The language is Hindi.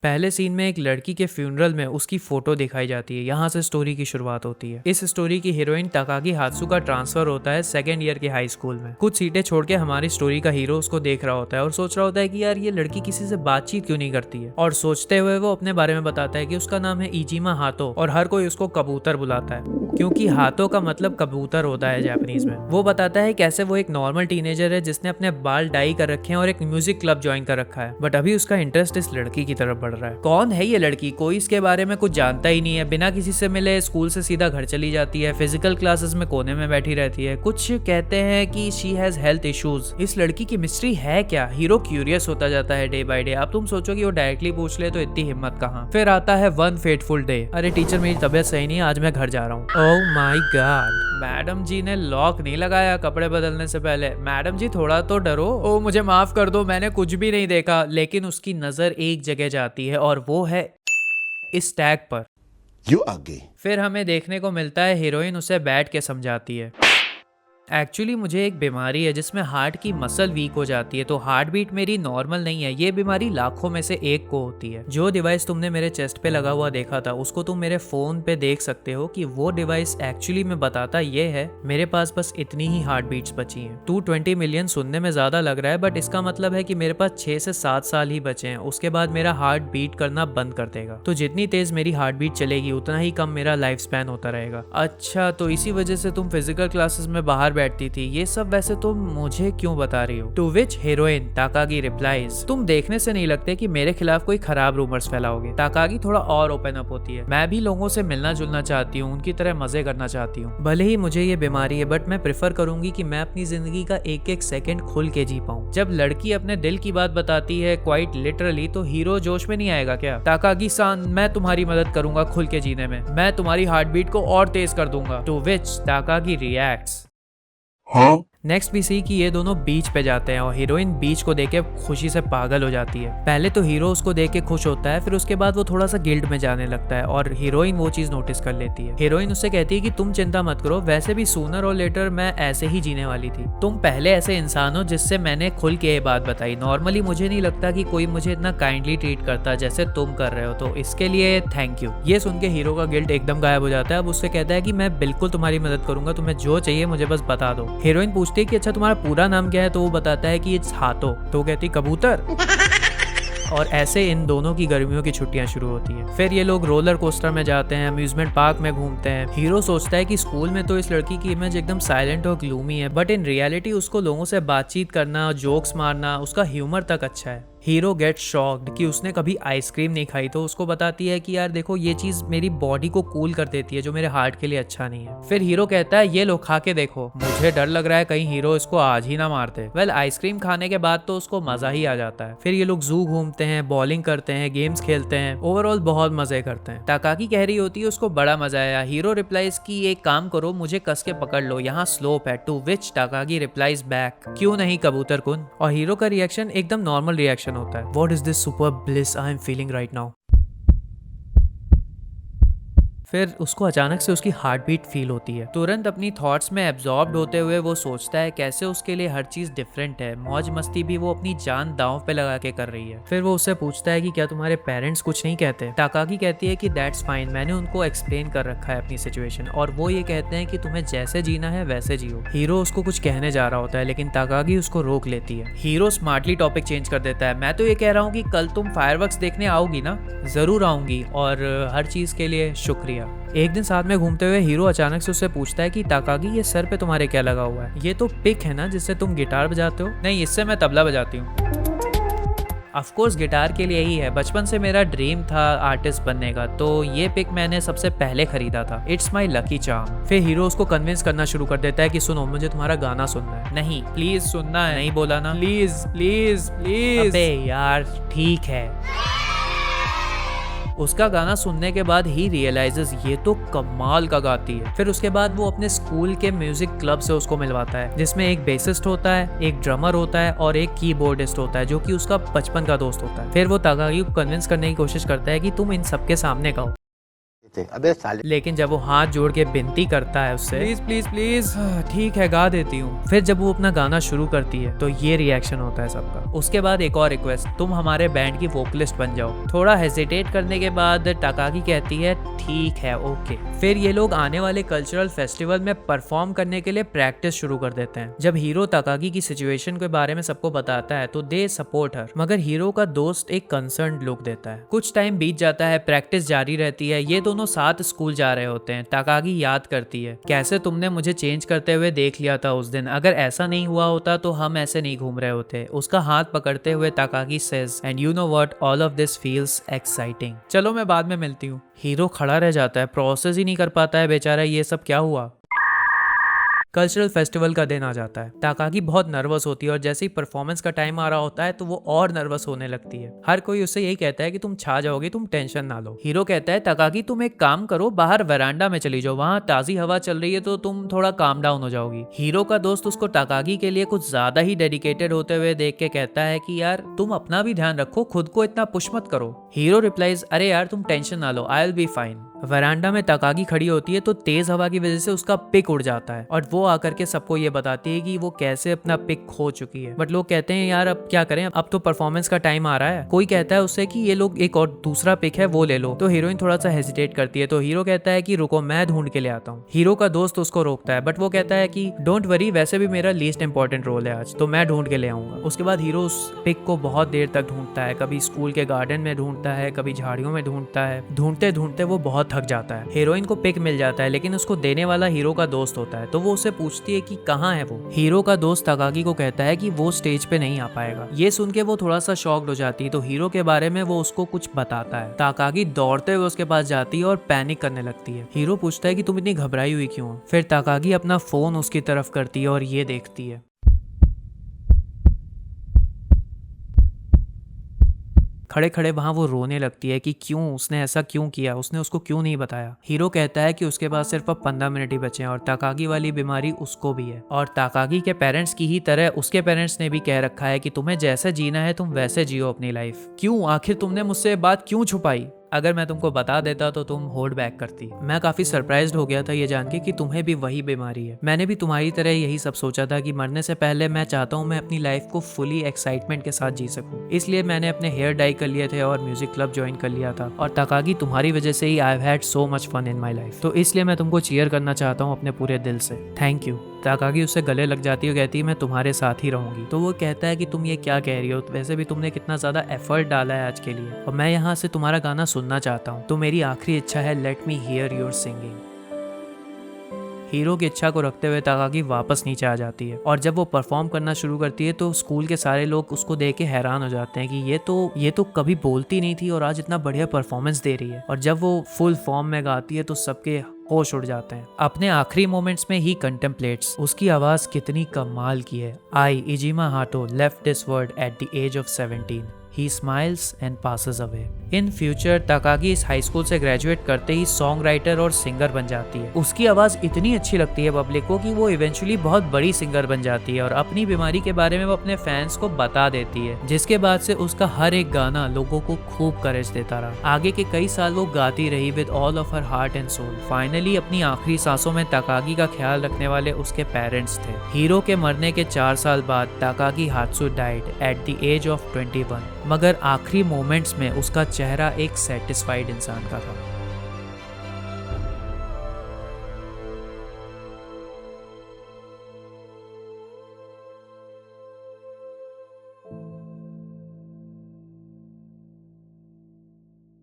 पहले सीन में एक लड़की के फ्यूनरल में उसकी फोटो दिखाई जाती है। यहाँ से स्टोरी की शुरुआत होती है। इस स्टोरी की हीरोइन तकागी हात्सु का ट्रांसफर होता है सेकेंड ईयर के हाई स्कूल में। कुछ सीटें छोड़ के हमारी स्टोरी का हीरो उसको देख रहा होता है और सोच रहा होता है कि यार ये लड़की किसी से बातचीत क्यों नहीं करती है। और सोचते हुए वो अपने बारे में बताता है कि उसका नाम है इजिमा हातो और हर कोई उसको कबूतर बुलाता है क्योंकि हातो का मतलब कबूतर होता है जापानीज में। वो बताता है कैसे वो एक नॉर्मल टीनेजर है जिसने अपने बाल डाई कर रखे हैं और एक म्यूजिक क्लब ज्वाइन कर रखा है, बट अभी उसका इंटरेस्ट इस लड़की की तरफ बढ़ रहा है। कौन है ये लड़की? कोई इसके बारे में कुछ जानता ही नहीं है। बिना किसी से मिले स्कूल से सीधा घर चली जाती है। फिजिकल क्लासेस में कोने में बैठी रहती है। कुछ कहते हैं कि शी हैज हेल्थ इश्यूज। इस लड़की की मिस्ट्री है क्या? हीरो क्यूरियस होता जाता है डे बाय डे। अब तुम सोचो कि वो डायरेक्टली पूछ ले तो इतनी हिम्मत कहाँ। फिर आता है वन फेटफुल डे। अरे टीचर मेरी तबीयत सही नहीं है, आज मैं घर जा रहा हूँ। ओह माय गॉड, मैडम जी ने लॉक नहीं लगाया कपड़े बदलने से पहले। मैडम जी थोड़ा तो डरो। ओ मुझे माफ कर दो, मैंने कुछ भी नहीं देखा। लेकिन उसकी नजर एक जगह जाती है और वो है इस टैग पर। You are gay. फिर हमें देखने को मिलता है हीरोइन उसे बैठ के समझाती है एक्चुअली मुझे एक बीमारी है जिसमें हार्ट की मसल वीक हो जाती है, तो हार्ट बीट मेरी नॉर्मल नहीं है। ये बीमारी लाखों में से एक को होती है। जो डिवाइस तुमने मेरे चेस्ट पे लगा हुआ देखा था उसको तुम मेरे फोन पे देख सकते हो कि वो डिवाइस एक्चुअली में बताता ये है मेरे पास बस इतनी ही हार्ट बीट्स बची हैं। 220 मिलियन सुनने में ज्यादा लग रहा है, बट इसका मतलब है कि मेरे पास 6 से 7 साल ही बचे हैं। उसके बाद मेरा हार्ट बीट करना बंद कर देगा। तो जितनी तेज मेरी हार्ट बीट चलेगी उतना ही कम मेरा लाइफ स्पैन होता रहेगा। अच्छा, तो इसी वजह से तुम फिजिकल क्लासेस में बाहर बैठती थी। ये सब वैसे तुम मुझे क्यों बता रही हो? To which heroine Takagi replies, तुम देखने से नहीं लगते कि मेरे खिलाफ कोई खराब रूमर्स फैलाओगे। ताकागी थोड़ा और ओपन अप होती है। मैं भी लोगों से मिलना जुलना चाहती हूँ, उनकी तरह मजे करना चाहती हूँ। भले ही मुझे ये बीमारी है, बट मैं प्रेफर करूंगी कि मैं अपनी जिंदगी का एक एक सेकंड खुल के जी पाऊँ। जब लड़की अपने दिल की बात बताती है क्वाइट लिटरली, तो हीरो जोश में नहीं आएगा क्या? ताकागी सान, मैं तुम्हारी मदद करूंगा खुल के जीने में। मैं तुम्हारी हार्ट बीट को और तेज कर दूंगा। To which Takagi reacts, Huh? Next भी सी कि ये दोनों बीच पे जाते हैं और हीरोइन बीच को देख के खुशी से पागल हो जाती है। पहले तो हीरो उसको देख के खुश होता है, फिर उसके बाद वो थोड़ा सा गिल्ट में जाने लगता है और हीरोइन वो चीज नोटिस कर लेती है। हीरोइन उससे कहती है कि तुम चिंता मत करो, वैसे भी सूनर और लेटर मैं ऐसे ही जीने वाली थी। तुम पहले ऐसे इंसान हो जिससे मैंने खुल के ये बात बताई। नॉर्मली मुझे नहीं लगता कि कोई मुझे इतना काइंडली ट्रीट करता जैसे तुम कर रहे हो, तो इसके लिए थैंक यू। ये सुन के हीरो का गिल्ट एकदम गायब हो जाता है। अब उससे कहता है कि मैं बिल्कुल तुम्हारी मदद करूंगा, तुम्हें जो चाहिए मुझे बस बता दो। हीरोइन पूछती है कि अच्छा तुम्हारा पूरा नाम क्या है, तो वो बताता है कि इट्स हातो। तो वो कहती कबूतर। और ऐसे इन दोनों की गर्मियों की छुट्टियां शुरू होती हैं। फिर ये लोग रोलर कोस्टर में जाते हैं, अम्यूजमेंट पार्क में घूमते हैं। हीरो सोचता है कि स्कूल में तो इस लड़की की इमेज एकदम साइलेंट और ग्लूमी है, बट इन रियलिटी उसको लोगों से बातचीत करना, जोक्स मारना, उसका ह्यूमर तक अच्छा है। हीरो गेट शॉक्ड कि उसने कभी आइसक्रीम नहीं खाई, तो उसको बताती है कि यार देखो ये चीज मेरी बॉडी को कूल कर देती है जो मेरे हार्ट के लिए अच्छा नहीं है। फिर हीरो कहता है ये लो खा के देखो। मुझे डर लग रहा है कहीं हीरो इसको आज ही ना मारते। वेल आइसक्रीम खाने के बाद तो उसको मजा ही आ जाता है। फिर ये लोग जू घूमते हैं, बॉलिंग करते हैं, गेम्स खेलते हैं, ओवरऑल बहुत मजे करते हैं। ताकाकी कह रही होती है उसको बड़ा मजा आया। हीरो रिप्लाइज की एक काम करो, मुझे कस के पकड़ लो, यहाँ स्लोप है। To which Takagi replies back, क्यों नहीं कबूतर कुन। और हीरो का रिएक्शन एकदम नॉर्मल रिएक्शन होता है। What is this super bliss I am feeling right now? फिर उसको अचानक से उसकी हार्ट बीट फील होती है। तुरंत अपनी थॉट्स में एब्जॉर्ब होते हुए वो सोचता है कैसे उसके लिए हर चीज डिफरेंट है। मौज मस्ती भी वो अपनी जान दांव पे लगा के कर रही है। फिर वो उससे पूछता है कि क्या तुम्हारे पेरेंट्स कुछ नहीं कहते? ताकागी कहती है कि दैट्स फाइन, मैंने उनको एक्सप्लेन कर रखा है अपनी सिचुएशन, और वो ये कहते हैं कि तुम्हें जैसे जीना है वैसे जियो। हीरो उसको कुछ कहने जा रहा होता है लेकिन ताकागी उसको रोक लेती है। हीरो स्मार्टली टॉपिक चेंज कर देता है। मैं तो ये कह रहा हूँ कि कल तुम फायरवर्क्स देखने आओगी ना? जरूर आऊंगी, और हर चीज के लिए शुक्रिया। एक दिन साथ में घूमते हुए हीरो अचानक से उससे पूछता है कि ताकागी ये सर पे तुम्हारे क्या लगा हुआ है? ये तो पिक है ना जिससे तुम गिटार बजाते हो? नहीं, इससे मैं तबला बजाती हूँ। ऑफ कोर्स गिटार के लिए ही है, बचपन से मेरा ड्रीम था आर्टिस्ट बनने का, तो ये पिक मैंने सबसे पहले खरीदा था। It's my lucky charm. फिर हीरो उसको कन्विंस करना शुरू कर देता है कि सुनो मुझे तुम्हारा गाना सुनना है। नहीं प्लीज सुनना है, नहीं बोला ना, प्लीज प्लीज प्लीज। अबे यार ठीक है। उसका गाना सुनने के बाद ही रियलाइजेस ये तो कमाल का गाती है। फिर उसके बाद वो अपने स्कूल के म्यूजिक क्लब से उसको मिलवाता है जिसमें एक बेसिस्ट होता है, एक ड्रमर होता है और एक कीबोर्डिस्ट होता है जो कि उसका बचपन का दोस्त होता है। फिर वो ताकागी को कन्विंस करने की कोशिश करता है कि तुम इन सबके सामने गाओ। सकते। अबे साले। लेकिन जब वो हाथ जोड़ के विनती करता है उससे, प्लीज प्लीज प्लीज, ठीक है गा देती हूँ। फिर जब वो अपना गाना शुरू करती है तो ये रिएक्शन होता है सबका। उसके बाद एक और रिक्वेस्ट, तुम हमारे बैंड की वोकलिस्ट बन जाओ। थोड़ा हेजिटेट करने के बाद ताकागी कहती है ठीक है ओके। फिर ये लोग आने वाले कल्चरल फेस्टिवल में परफॉर्म करने के लिए प्रैक्टिस शुरू कर देते हैं। जब हीरो ताकागी की सिचुएशन के बारे में सबको बताता है तो दे सपोर्ट हर, मगर हीरो का दोस्त एक कंसर्न लुक देता है। कुछ टाइम बीत जाता है, प्रैक्टिस जारी रहती है, ये दोनों साथ स्कूल जा रहे होते हैं। ताकागी याद करती है, कैसे तुमने मुझे चेंज करते हुए देख लिया था उस दिन, अगर ऐसा नहीं हुआ होता तो हम ऐसे नहीं घूम रहे होते। उसका हाथ पकड़ते हुए Takagi says, and you know what, all of this feels exciting. चलो मैं बाद में मिलती हूँ। हीरो खड़ा रह जाता है, प्रोसेस ही नहीं कर पाता है बेचारा, ये सब क्या हुआ। कल्चरल फेस्टिवल का दिन आ जाता है। ताकागी बहुत नर्वस होती है और जैसे ही परफॉर्मेंस का टाइम आ रहा होता है तो वो और नर्वस होने लगती है। हर कोई उससे यही कहता है कि तुम छा जाओगी, तुम टेंशन ना लो। हीरो कहता है ताकागी तुम एक काम करो, बाहर वरांडा में चली जाओ, वहाँ ताजी हवा चल रही है तो तुम थोड़ा काम डाउन हो जाओगी। हीरो का दोस्त उसको ताकागी के लिए कुछ ज्यादा ही डेडिकेटेड होते हुए देख के कहता है कि यार तुम अपना भी ध्यान रखो, खुद को इतना पुश मत करो। हीरो रिप्लाइज, अरे यार तुम टेंशन ना लो, आई विल बी फाइन। वरांडा में ताकागी खड़ी होती है तो तेज हवा की वजह से उसका पिक उड़ जाता है और वो आकर के सबको ये बताती है कि वो कैसे अपना पिक खो चुकी है। बट लोग कहते हैं यार अब क्या करें, अब तो परफॉर्मेंस का टाइम आ रहा है। कोई कहता है उससे कि ये लोग एक और दूसरा पिक है वो ले लो, तो हीरोइन थोड़ा सा हेजिटेट करती है। तो हीरो कहता है कि रुको मैं ढूंढ के ले आता हूँ। हीरो का दोस्त उसको रोकता है बट वो कहता है कि डोंट वरी, वैसे भी मेरा लीस्ट इंपॉर्टेंट रोल है आज, तो मैं ढूंढ के ले आऊंगा। उसके बाद हीरो उस पिक को बहुत देर तक ढूंढता है, कभी स्कूल के गार्डन में ढूंढता है, कभी झाड़ियों में ढूंढता है। ढूंढते ढूंढते वो बहुत थक जाता है। हीरोइन को पिक मिल जाता है लेकिन उसको देने वाला हीरो का दोस्त होता है, तो वो उससे पूछती है कि कहाँ है वो। हीरो का दोस्त ताकागी को कहता है कि वो स्टेज पे नहीं आ पाएगा। ये सुन के वो थोड़ा सा शॉक्ड हो जाती है, तो हीरो के बारे में वो उसको कुछ बताता है। ताकागी दौड़ते हुए उसके पास जाती है और पैनिक करने लगती है। हीरो पूछता है कि तुम इतनी घबराई हुई क्यों हो। फिर ताकागी अपना फोन उसकी तरफ करती है और ये देखती है। खड़े खड़े वहां वो रोने लगती है कि क्यों उसने ऐसा क्यों किया, उसने उसको क्यों नहीं बताया। हीरो कहता है कि उसके पास सिर्फ अब 15 मिनट ही बचे हैं और ताकागी वाली बीमारी उसको भी है। और ताकागी के पेरेंट्स की ही तरह उसके पेरेंट्स ने भी कह रखा है कि तुम्हें जैसे जीना है तुम वैसे जियो अपनी लाइफ। क्यों, आखिर तुमने मुझसे बात क्यों छुपाई? अगर मैं तुमको बता देता तो तुम होल्ड बैक करती। मैं काफी सरप्राइज्ड हो गया था ये जान के कि तुम्हें भी वही बीमारी है। मैंने भी तुम्हारी तरह यही सब सोचा था कि मरने से पहले मैं चाहता हूँ मैं अपनी लाइफ को फुली एक्साइटमेंट के साथ जी सकूं। इसलिए मैंने अपने हेयर डाई कर लिए थे और म्यूजिक क्लब ज्वाइन कर लिया था। और ताकागी तुम्हारी वजह से ही I have had so much fun in my life, तो इसलिए मैं तुमको चीयर करना चाहता हूँ अपने पूरे दिल से। Thank you. ताकागी उससे गले लग जाती है, कहती है मैं तुम्हारे साथ ही रहूंगी। तो वो कहता है कि तुम ये क्या कह रही हो, वैसे भी तुमने कितना ज्यादा एफर्ट डाला है आज के लिए, और मैं यहाँ से तुम्हारा गाना सुनना चाहता हूँ, तो मेरी आखिरी इच्छा है let me here your singing. Hero की इच्छा को रखते हुए ताकागी वापस नीचे आ जाती है और जब वो परफॉर्म करना शुरू करती है तो स्कूल के सारे लोग उसको देख के हैरान हो जाते हैं कि ये तो कभी बोलती नहीं थी और आज इतना बढ़िया परफॉर्मेंस दे रही है। और जब वो फुल फॉर्म में गाती है तो सबके होश उड़ जाते हैं। अपने आखिरी मोमेंट्स में ही कंटेम्पलेट्स, उसकी आवाज कितनी कमाल की है। आई इजिमा हाटो left this world at the age of 17। He smiles and passes away. In future, Takagi इस हाई स्कूल से ग्रेजुएट करते ही सॉन्ग राइटर और सिंगर बन जाती है। उसकी आवाज इतनी अच्छी लगती है पब्लिक को कि वो इवेंचुअली बहुत बड़ी सिंगर बन जाती है और अपनी बीमारी के बारे में वो अपने फैंस को बता देती है, जिसके बाद से उसका हर एक गाना लोगों को खूब करेज देता रहा। आगे के कई साल वो गाती रही with all of her heart and soul. Finally अपनी आखिरी सांसों में ताकागी का ख्याल रखने वाले उसके पेरेंट्स थे। हीरो के मरने के 4 साल बाद Takagi Hatsu died at the age of 21, मगर आखिरी मोमेंट्स में उसका चेहरा एक सेटिस्फाइड इंसान का था।